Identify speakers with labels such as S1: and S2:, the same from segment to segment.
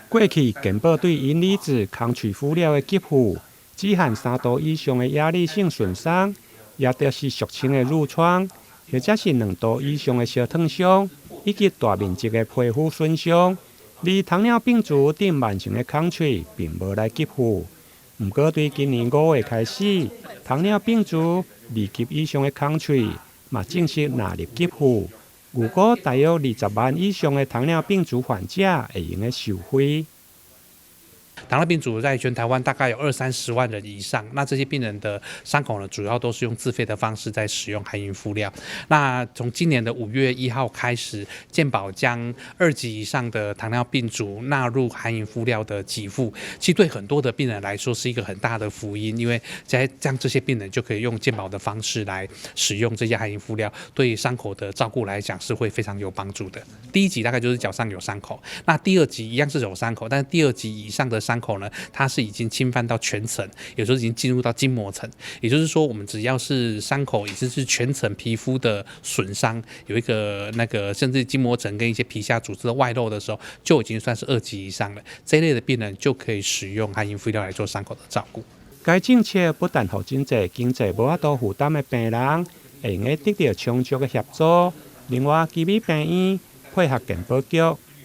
S1: 过去健保对银离子空气敷料的给付，只限3度以上的压力性损伤，也就是俗称的褥疮，或者是2度以上的烧烫伤，以及大面积的皮肤损伤。而糖尿病足等慢性的空喙并无来给付。不过，对今年5月开始，糖尿病足2级以上的空喙嘛正式纳入给付。如果大约20万以上的糖尿病足患者会用来收费。
S2: 糖尿病足在全台湾大概有20-30万人以上，那这些病人的伤口呢，主要都是用自费的方式在使用含银敷料。那从今年的5月1号开始，健保将2级以上的糖尿病足纳入含银敷料的给付，其实对很多的病人来说是一个很大的福音，因为这样这些病人就可以用健保的方式来使用这些含银敷料，对伤口的照顾来讲是会非常有帮助的。第1级大概就是脚上有伤口，那第2级一样是有伤口，但是第2级以上的伤口呢，它是已经侵犯到全层，有时候已经进入到筋膜层。也就是说，我们只要是伤口已经是全层皮肤的损伤，有一个甚至筋膜层跟一些皮下组织的外露的时候，就已经算是2级以上了。这一类的病人就可以使用含银敷料来做伤口的照顾。
S1: 该政策不但让真济经济无法度负担的病人会用得到充足的协助，另外基于病院配合健保局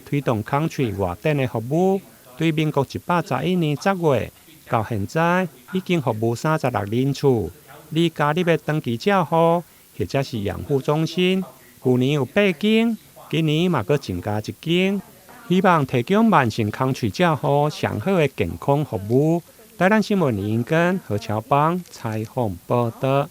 S1: 推动空喙外诊的服务。对民国111年10月到现在，已经服务36人次。而加入的长期照护或者是养护中心，去年有8间，今年嘛阁增加1间，希望提供慢性空喙照护上好的健康服务。台南新闻林根何乔邦采访报道。